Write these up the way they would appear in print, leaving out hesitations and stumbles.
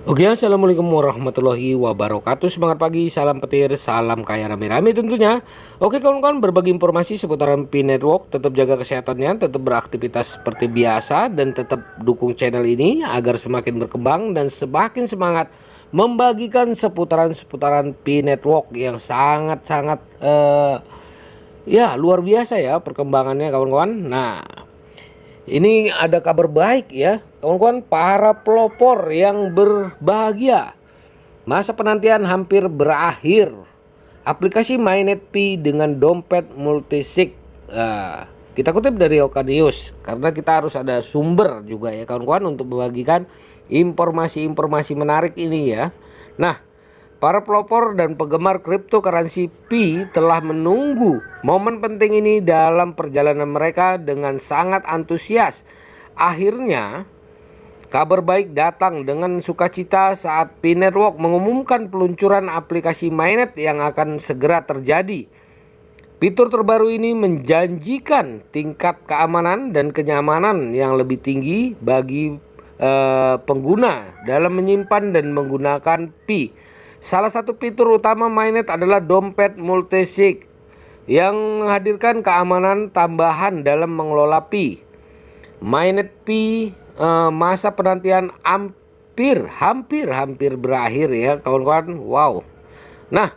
Oke, assalamualaikum warahmatullahi wabarakatuh. Semangat pagi, salam petir, salam kaya rame-rame tentunya. Oke kawan-kawan, berbagi informasi seputaran Pi Network. Tetap jaga kesehatannya, tetap beraktivitas seperti biasa, dan tetap dukung channel ini agar semakin berkembang dan semakin semangat membagikan seputaran Pi Network yang sangat-sangat ya luar biasa ya perkembangannya kawan-kawan. Nah, ini ada kabar baik ya kawan-kawan, para pelopor yang berbahagia. Masa penantian hampir berakhir. Aplikasi MyNetP dengan dompet multisig. Kita kutip dari Oka News karena kita harus ada sumber juga ya kawan-kawan untuk membagikan informasi-informasi menarik ini ya. Nah, para pelopor dan penggemar cryptocurrency Pi telah menunggu momen penting ini dalam perjalanan mereka dengan sangat antusias. Akhirnya, kabar baik datang dengan sukacita saat Pi Network mengumumkan peluncuran aplikasi MyNet yang akan segera terjadi. Fitur terbaru ini menjanjikan tingkat keamanan dan kenyamanan yang lebih tinggi bagi pengguna dalam menyimpan dan menggunakan Pi. Salah satu fitur utama MyNet adalah dompet multisig yang menghadirkan keamanan tambahan dalam mengelola Pi. MyNet Pi masa penantian hampir berakhir ya kawan-kawan. Wow. Nah,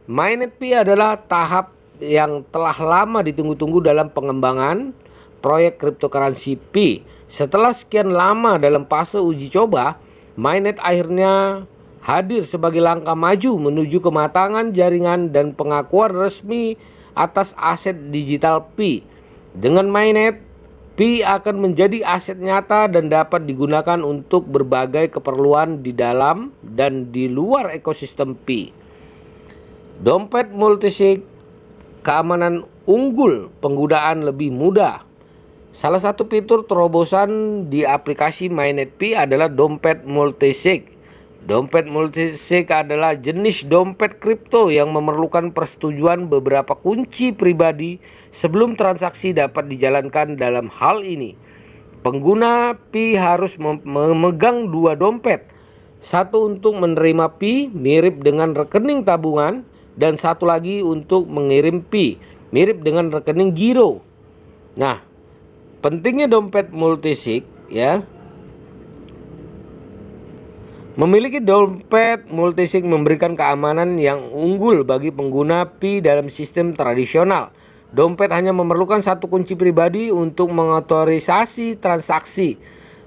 MyNet Pi adalah tahap yang telah lama ditunggu-tunggu dalam pengembangan proyek cryptocurrency Pi. Setelah sekian lama dalam fase uji coba, MyNet akhirnya hadir sebagai langkah maju menuju kematangan jaringan dan pengakuan resmi atas aset digital Pi. Dengan MyNet, Pi akan menjadi aset nyata dan dapat digunakan untuk berbagai keperluan di dalam dan di luar ekosistem Pi. Dompet multisig, keamanan unggul, penggunaan lebih mudah. Salah satu fitur terobosan di aplikasi MyNet Pi adalah dompet multisig. Dompet multisig adalah jenis dompet kripto yang memerlukan persetujuan beberapa kunci pribadi sebelum transaksi dapat dijalankan. Dalam hal ini, pengguna Pi harus memegang dua dompet. Satu untuk menerima Pi mirip dengan rekening tabungan dan satu lagi untuk mengirim Pi mirip dengan rekening giro. Nah, pentingnya dompet multisig ya. Memiliki dompet multisig memberikan keamanan yang unggul bagi pengguna Pi dalam sistem tradisional. Dompet hanya memerlukan satu kunci pribadi untuk mengotorisasi transaksi.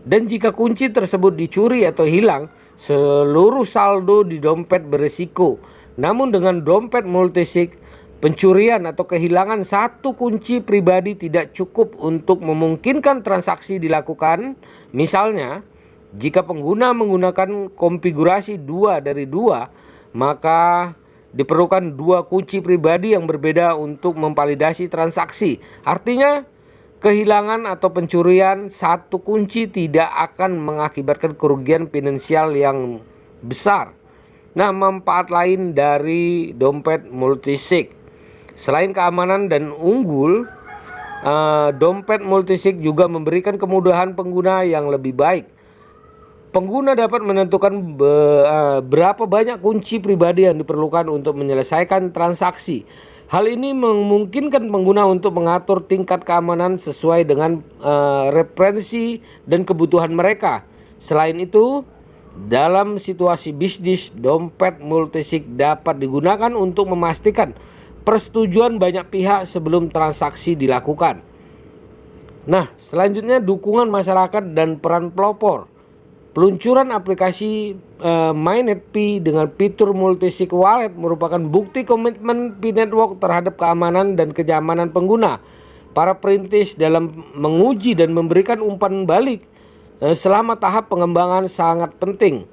Dan jika kunci tersebut dicuri atau hilang, seluruh saldo di dompet berisiko. Namun dengan dompet multisig, pencurian atau kehilangan satu kunci pribadi tidak cukup untuk memungkinkan transaksi dilakukan. Misalnya, jika pengguna menggunakan konfigurasi 2 dari 2, maka diperlukan dua kunci pribadi yang berbeda untuk memvalidasi transaksi. Artinya, kehilangan atau pencurian satu kunci tidak akan mengakibatkan kerugian finansial yang besar. Nah, manfaat lain dari dompet multisig, selain keamanan dan unggul, dompet multisig juga memberikan kemudahan pengguna yang lebih baik. Pengguna dapat menentukan berapa banyak kunci pribadi yang diperlukan untuk menyelesaikan transaksi. Hal ini memungkinkan pengguna untuk mengatur tingkat keamanan sesuai dengan referensi dan kebutuhan mereka. Selain itu, dalam situasi bisnis, dompet multisig dapat digunakan untuk memastikan persetujuan banyak pihak sebelum transaksi dilakukan. Nah, selanjutnya dukungan masyarakat dan peran pelopor. Peluncuran aplikasi MyNet Pi dengan fitur multisig wallet merupakan bukti komitmen Pi Network terhadap keamanan dan kenyamanan pengguna. Para perintis dalam menguji dan memberikan umpan balik selama tahap pengembangan sangat penting.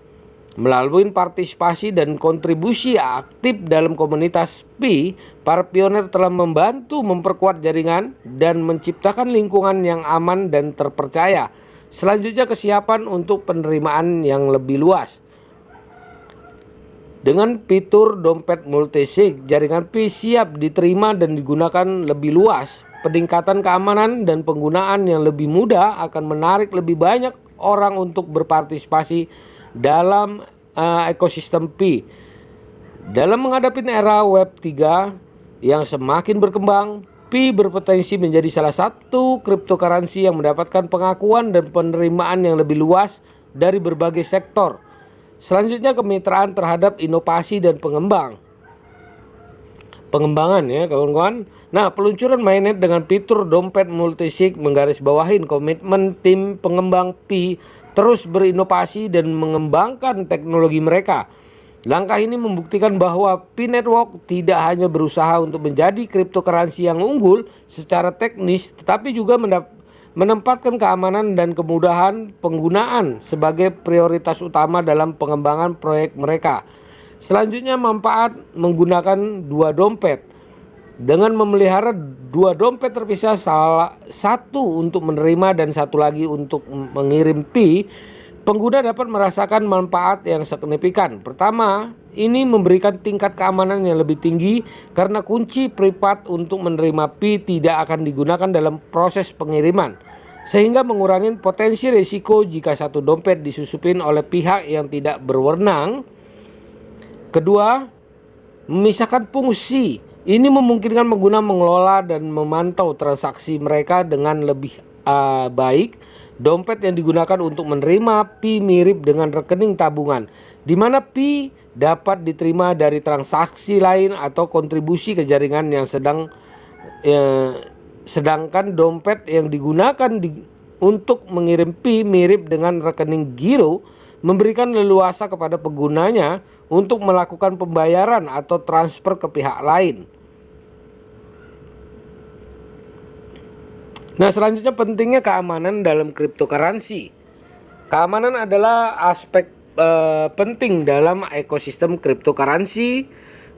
Melalui partisipasi dan kontribusi aktif dalam komunitas Pi, para pionir telah membantu memperkuat jaringan dan menciptakan lingkungan yang aman dan terpercaya. Selanjutnya, kesiapan untuk penerimaan yang lebih luas. Dengan fitur dompet multisig, jaringan Pi siap diterima dan digunakan lebih luas. Peningkatan keamanan dan penggunaan yang lebih mudah akan menarik lebih banyak orang untuk berpartisipasi dalam ekosistem Pi. Dalam menghadapi era Web 3 yang semakin berkembang, Pi berpotensi menjadi salah satu cryptocurrency yang mendapatkan pengakuan dan penerimaan yang lebih luas dari berbagai sektor. Selanjutnya, kemitraan terhadap inovasi dan pengembangan ya kawan-kawan. Nah, peluncuran mainnet dengan fitur dompet multisig menggarisbawahi komitmen tim pengembang Pi terus berinovasi dan mengembangkan teknologi mereka. Langkah ini membuktikan bahwa Pi Network tidak hanya berusaha untuk menjadi cryptocurrency yang unggul secara teknis, tetapi juga menempatkan keamanan dan kemudahan penggunaan sebagai prioritas utama dalam pengembangan proyek mereka. Selanjutnya, manfaat menggunakan dua dompet. Dengan memelihara dua dompet terpisah, salah satu untuk menerima dan satu lagi untuk mengirim Pi, pengguna dapat merasakan manfaat yang signifikan. Pertama, ini memberikan tingkat keamanan yang lebih tinggi karena kunci privat untuk menerima Pi tidak akan digunakan dalam proses pengiriman, sehingga mengurangi potensi risiko jika satu dompet disusupin oleh pihak yang tidak berwenang. Kedua, memisahkan fungsi. Ini memungkinkan pengguna mengelola dan memantau transaksi mereka dengan lebih baik. Dompet yang digunakan untuk menerima Pi mirip dengan rekening tabungan, di mana Pi dapat diterima dari transaksi lain atau kontribusi ke jaringan yang sedangkan dompet yang digunakan untuk mengirim Pi mirip dengan rekening giro, memberikan leluasa kepada penggunanya untuk melakukan pembayaran atau transfer ke pihak lain. Nah, selanjutnya pentingnya keamanan dalam cryptocurrency. Keamanan adalah aspek penting dalam ekosistem cryptocurrency.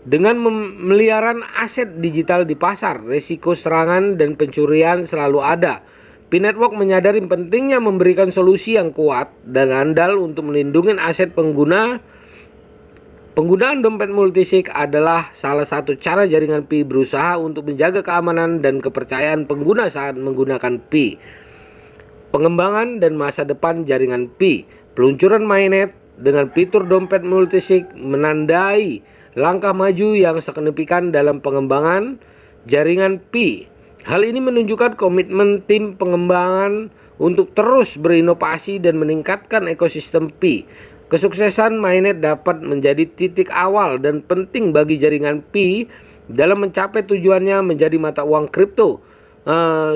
Dengan pemeliharaan aset digital di pasar, risiko serangan dan pencurian selalu ada. Pi Network menyadari pentingnya memberikan solusi yang kuat dan andal untuk melindungi aset pengguna. Penggunaan dompet multisig adalah salah satu cara jaringan Pi berusaha untuk menjaga keamanan dan kepercayaan pengguna saat menggunakan Pi. Pengembangan dan masa depan jaringan Pi. Peluncuran mainnet dengan fitur dompet multisig menandai langkah maju yang signifikan dalam pengembangan jaringan Pi. Hal ini menunjukkan komitmen tim pengembangan untuk terus berinovasi dan meningkatkan ekosistem Pi. Kesuksesan mainnet dapat menjadi titik awal dan penting bagi jaringan Pi dalam mencapai tujuannya menjadi mata uang kripto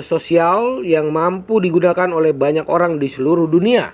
sosial yang mampu digunakan oleh banyak orang di seluruh dunia.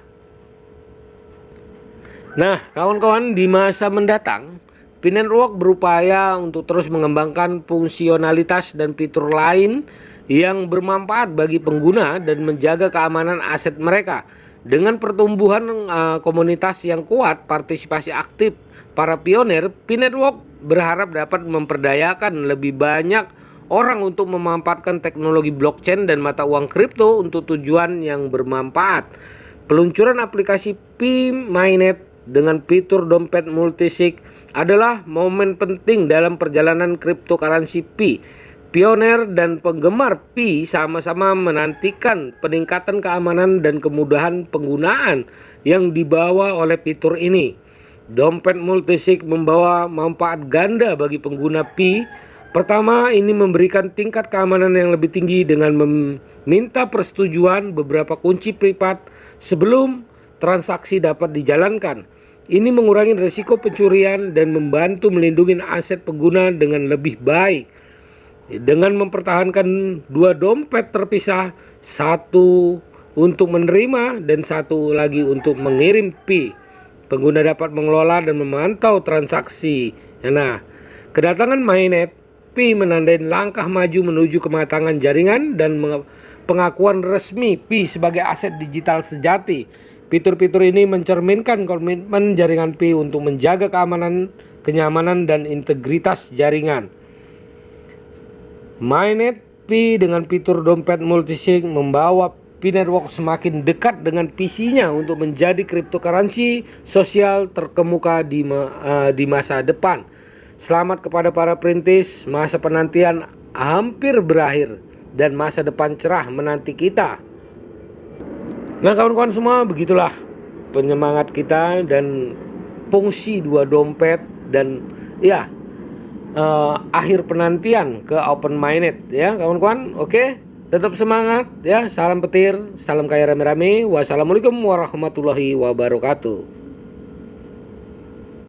Nah, kawan-kawan, di masa mendatang, Pi Network berupaya untuk terus mengembangkan fungsionalitas dan fitur lain yang bermanfaat bagi pengguna dan menjaga keamanan aset mereka. Dengan pertumbuhan komunitas yang kuat, partisipasi aktif para pionir, Pi Network berharap dapat memperdayakan lebih banyak orang untuk memanfaatkan teknologi blockchain dan mata uang kripto untuk tujuan yang bermanfaat. Peluncuran aplikasi Pi Mainnet dengan fitur dompet multisig adalah momen penting dalam perjalanan cryptocurrency Pi. Pionir dan penggemar Pi sama-sama menantikan peningkatan keamanan dan kemudahan penggunaan yang dibawa oleh fitur ini. Dompet multisig membawa manfaat ganda bagi pengguna Pi. Pertama, ini memberikan tingkat keamanan yang lebih tinggi dengan meminta persetujuan beberapa kunci privat sebelum transaksi dapat dijalankan. Ini mengurangi risiko pencurian dan membantu melindungi aset pengguna dengan lebih baik. Dengan mempertahankan dua dompet terpisah, satu untuk menerima dan satu lagi untuk mengirim Pi, pengguna dapat mengelola dan memantau transaksi. Nah, kedatangan mainnet Pi menandai langkah maju menuju kematangan jaringan dan pengakuan resmi Pi sebagai aset digital sejati. Fitur-fitur ini mencerminkan komitmen jaringan Pi untuk menjaga keamanan, kenyamanan, dan integritas jaringan. Mainnet Pi dengan fitur dompet multisig membawa Pi Network semakin dekat dengan visinya untuk menjadi cryptocurrency sosial terkemuka di masa depan. Selamat kepada para perintis, masa penantian hampir berakhir dan masa depan cerah menanti kita. Nah, kawan-kawan semua, begitulah penyemangat kita dan fungsi dua dompet dan ya akhir penantian ke open minded ya kawan-kawan. Oke, tetap semangat ya. Salam petir, salam kaya rame-rame. Wassalamualaikum warahmatullahi wabarakatuh.